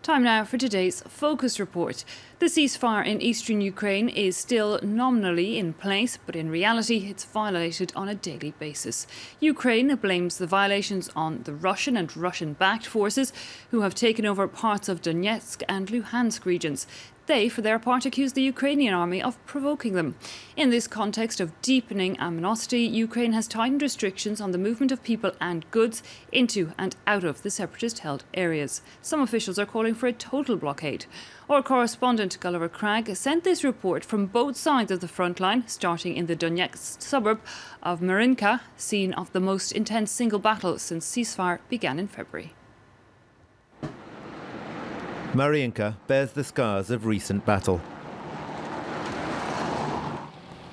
Time now for today's Focus Report. The ceasefire in eastern Ukraine is still nominally in place, but in reality it's violated on a daily basis. Ukraine blames the violations on the Russian and Russian-backed forces who have taken over parts of Donetsk and Luhansk regions. They, for their part, accuse the Ukrainian army of provoking them. In this context of deepening animosity, Ukraine has tightened restrictions on the movement of people and goods into and out of the separatist-held areas. Some officials are calling for a total blockade. Our correspondent Gulliver Cragg sent this report from both sides of the front line, starting in the Donetsk suburb of Marinka, scene of the most intense single battle since ceasefire began in February. Marinka bears the scars of recent battle.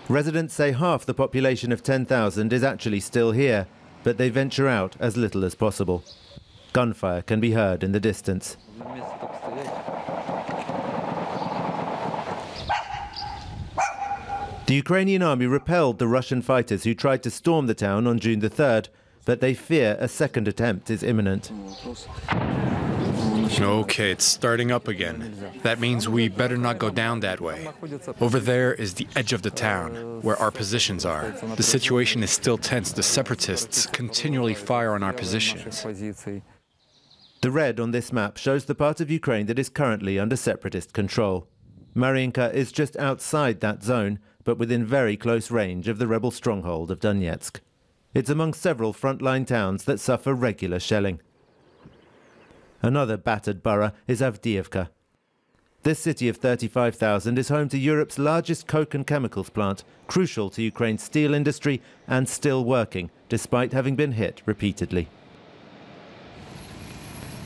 Residents say half the population of 10,000 is actually still here, but they venture out as little as possible. Gunfire can be heard in the distance. The Ukrainian army repelled the Russian fighters who tried to storm the town on June the 3rd, but they fear a second attempt is imminent. Okay, it's starting up again. That means we better not go down that way. Over there is the edge of the town, where our positions are. The situation is still tense. The separatists continually fire on our positions. The red on this map shows the part of Ukraine that is currently under separatist control. Marinka is just outside that zone, but within very close range of the rebel stronghold of Donetsk. It's among several frontline towns that suffer regular shelling. Another battered borough is Avdiivka. This city of 35,000 is home to Europe's largest coke and chemicals plant, crucial to Ukraine's steel industry and still working, despite having been hit repeatedly.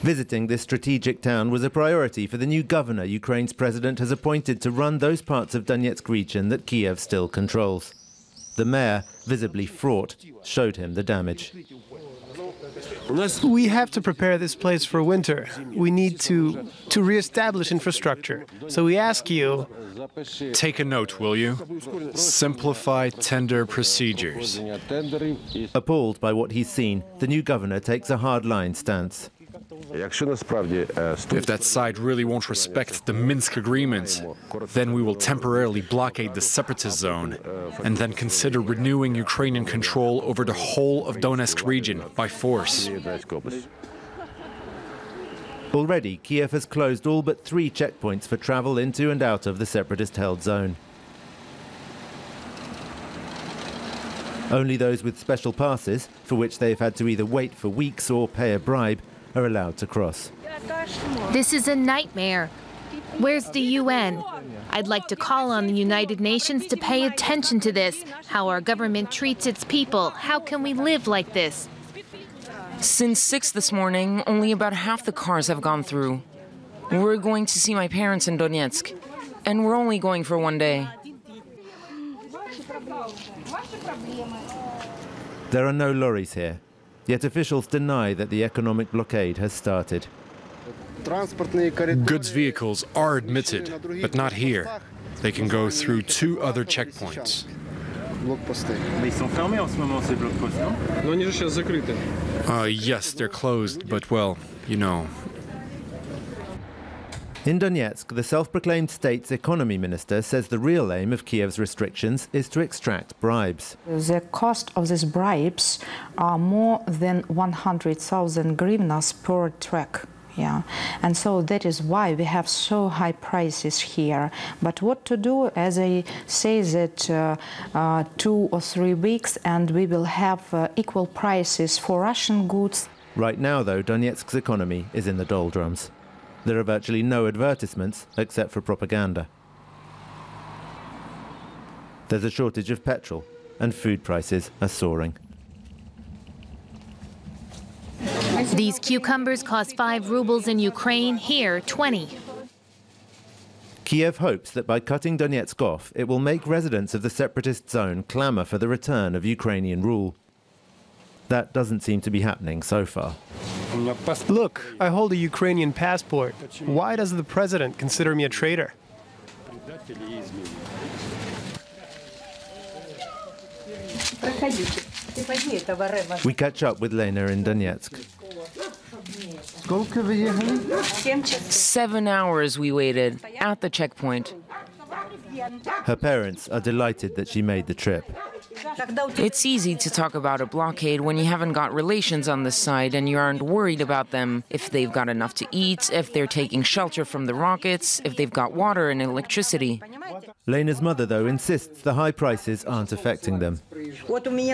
Visiting this strategic town was a priority for the new governor Ukraine's president has appointed to run those parts of Donetsk region that Kiev still controls. The mayor, visibly fraught, showed him the damage. We have to prepare this place for winter. We need to re-establish infrastructure. So we ask you... Take a note, will you? Simplify tender procedures. Appalled by what he's seen, the new governor takes a hard-line stance. If that side really won't respect the Minsk agreements, then we will temporarily blockade the separatist zone and then consider renewing Ukrainian control over the whole of Donetsk region by force. Already, Kiev has closed all but 3 checkpoints for travel into and out of the separatist-held zone. Only those with special passes, for which they've had to either wait for weeks or pay a bribe, are allowed to cross. This is a nightmare. Where's the UN? I'd like to call on the United Nations to pay attention to this, how our government treats its people. How can we live like this? Since 6 this morning, only about half the cars have gone through. We're going to see my parents in Donetsk, and we're only going for 1 day. There are no lorries here, yet officials deny that the economic blockade has started. Goods vehicles are admitted, but not here. They can go through 2 other checkpoints. Yes, they're closed, but well, you know. In Donetsk, the self-proclaimed state's economy minister says the real aim of Kiev's restrictions is to extract bribes. The cost of these bribes are more than 100,000 hryvnias per truck. Yeah, and so that is why we have so high prices here. But what to do, as I say, that 2 or 3 weeks and we will have equal prices for Russian goods. Right now, though, Donetsk's economy is in the doldrums. There are virtually no advertisements except for propaganda. There's a shortage of petrol and food prices are soaring. These cucumbers cost 5 rubles in Ukraine, here 20. Kiev hopes that by cutting Donetsk off, it will make residents of the separatist zone clamour for the return of Ukrainian rule. That doesn't seem to be happening so far. Look, I hold a Ukrainian passport. Why does the president consider me a traitor? We catch up with Lena in Donetsk. 7 hours we waited at the checkpoint. Her parents are delighted that she made the trip. It's easy to talk about a blockade when you haven't got relations on this side and you aren't worried about them, if they've got enough to eat, if they're taking shelter from the rockets, if they've got water and electricity. Lena's mother, though, insists the high prices aren't affecting them.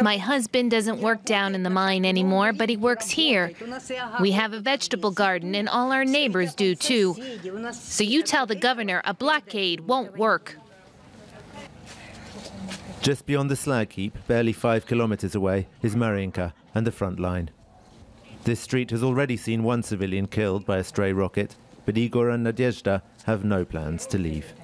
My husband doesn't work down in the mine anymore, but he works here. We have a vegetable garden and all our neighbors do too. So you tell the governor a blockade won't work. Just beyond the slag heap, barely 5 kilometers away, is Mariinka and the front line. This street has already seen one civilian killed by a stray rocket, but Igor and Nadezhda have no plans to leave.